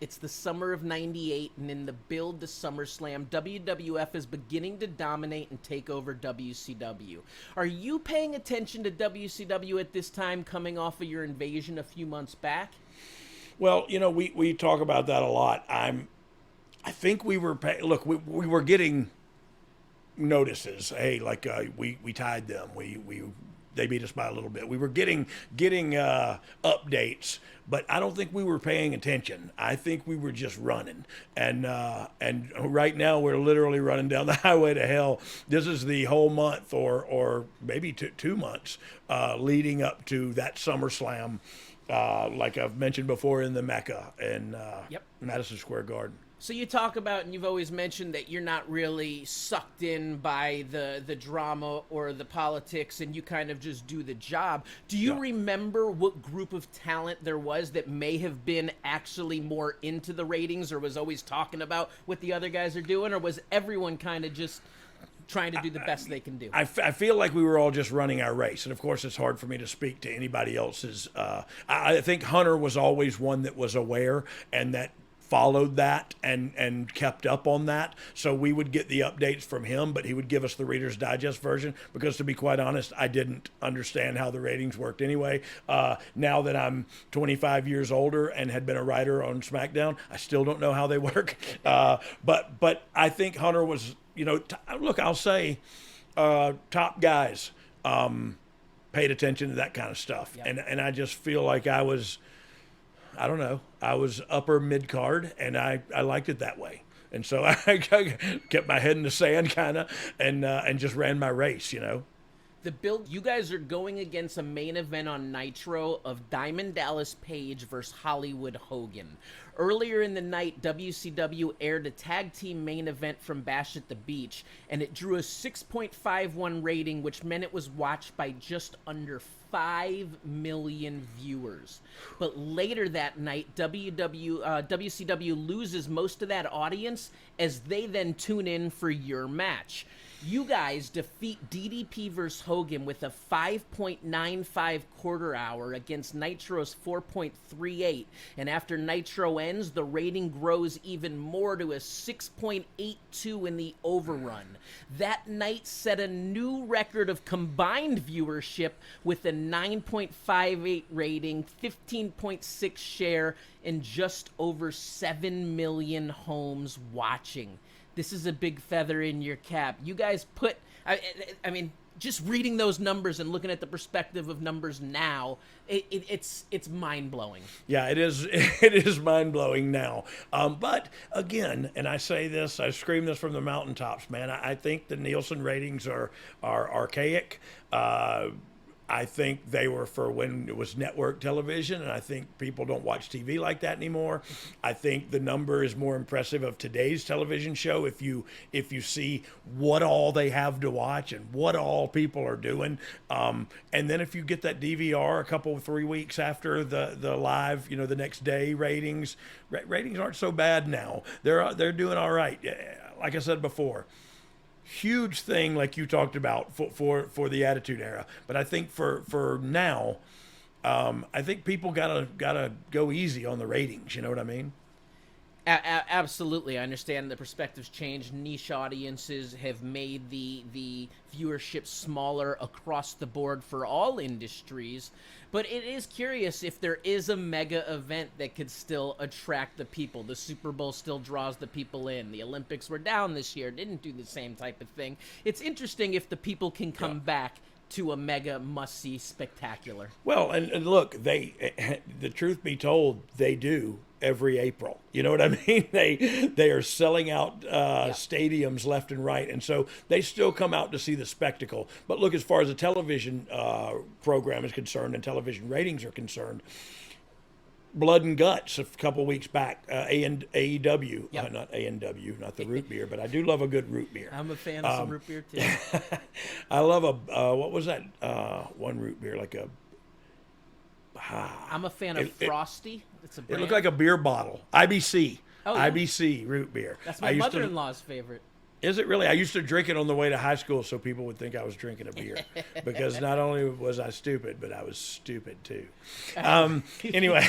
It's the summer of '98, and in the build to SummerSlam, WWF is beginning to dominate and take over WCW. Are you paying attention to WCW at this time, coming off of your invasion a few months back? Well, we talk about that a lot. I think we were look, we were getting notices. Hey, like we tied them. We they beat us by a little bit. We were getting updates, but I don't think we were paying attention. I think we were just running, and right now we're literally running down the highway to hell. This is the whole month, or maybe 2 months leading up to that SummerSlam, like I've mentioned before, in the Mecca in Yep. Madison Square Garden. So you talk about, and you've always mentioned that you're not really sucked in by the drama or the politics, and you kind of just do the job. Do you Yeah. remember what group of talent there was that may have been actually more into the ratings, or was always talking about what the other guys are doing, or was everyone kind of just trying to do the best they can do? I feel like we were all just running our race. And of course, it's hard for me to speak to anybody else's. I think Hunter was always one that was aware and that followed that and kept up on that. So we would get the updates from him, but he would give us the Reader's Digest version because, to be quite honest, I didn't understand how the ratings worked anyway. Now that I'm 25 years older and had been a writer on SmackDown, I still don't know how they work. But I think Hunter was, look, I'll say top guys paid attention to that kind of stuff. Yep. And I just feel like I don't know, I was upper mid card, and I liked it that way. And so I kept my head in the sand kind of and just ran my race, The build, you guys are going against a main event on Nitro of Diamond Dallas Page versus Hollywood Hogan. Earlier in the night, WCW aired a tag team main event from Bash at the Beach, and it drew a 6.51 rating, which meant it was watched by just under 5 million viewers. But later that night, WCW loses most of that audience as they then tune in for your match. You guys defeat DDP versus Hogan with a 5.95 quarter hour against Nitro's 4.38. And after Nitro ends, the rating grows even more to a 6.82 in the overrun. That night set a new record of combined viewership with a 9.58 rating, 15.6 share, and just over 7 million homes watching. This is a big feather in your cap. You guys put, I mean, just reading those numbers and looking at the perspective of numbers now, it's mind-blowing. Yeah, it is. It is mind-blowing now. But again, and I say this, I scream this from the mountaintops, man. I think the Nielsen ratings are archaic. I think they were for when it was network television, and I think people don't watch TV like that anymore. I think the number is more impressive of today's television show if you see what all they have to watch and what all people are doing. And then if you get that DVR a couple 3 weeks after the live, the next day ratings aren't so bad now. They're doing all right. Like I said before, huge thing like you talked about for the Attitude Era, but I think for now, I think people gotta go easy on the ratings. You know what I mean? Absolutely. I understand the perspectives change. Niche audiences have made the viewership smaller across the board for all industries. But it is curious if there is a mega event that could still attract the people. The Super Bowl still draws the people in. The Olympics were down this year, didn't do the same type of thing. It's interesting if the people can come back to a mega must-see spectacular. Well, and look, the truth be told, they do every April. You know what I mean? They are selling out stadiums left and right, and so they still come out to see the spectacle. But look, as far as the television program is concerned and television ratings are concerned, Blood and Guts a couple weeks back, AEW, not A&W, not the root beer, but I do love a good root beer. I'm a fan of some root beer too. I love what was that one root beer, like a... I'm a fan of Frosty. It's a brand. It looked like a beer bottle. IBC. Oh, yeah. IBC root beer. That's my mother-in-law's favorite. Is it really? I used to drink it on the way to high school so people would think I was drinking a beer because not only was I stupid, but I was stupid too. Anyway,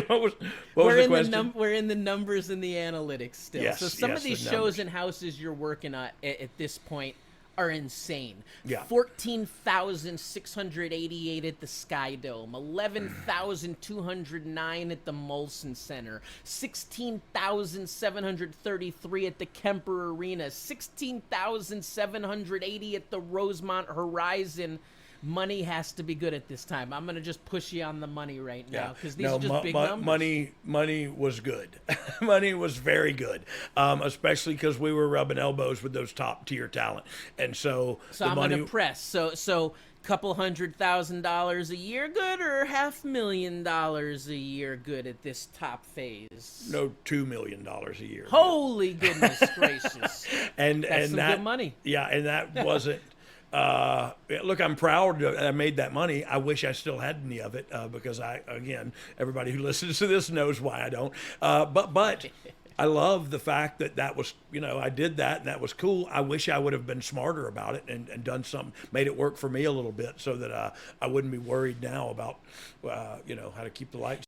what was the question? We're in the numbers and the analytics still. Yes, so some yes, of these the shows numbers. and houses you're working at this point are insane. Yeah. 14,688 at the Sky Dome, 11,209 at the Molson Center, 16,733 at the Kemper Arena, 16,780 at the Rosemont Horizon. Money has to be good at this time. I'm going to just push you on the money right now because these are just big numbers. Money was good. Money was very good, especially because we were rubbing elbows with those top tier talent, and so I'm going to press. So couple $100,000 a year good or $500,000 a year good at this top phase? No, $2 million a year. Holy goodness gracious! and That's some that good money. Yeah, and that wasn't. Look, I'm proud that I made that money. I wish I still had any of it because everybody who listens to this knows why I don't. But I love the fact that was, I did that and that was cool. I wish I would have been smarter about it and done something, made it work for me a little bit so that I wouldn't be worried now about, how to keep the lights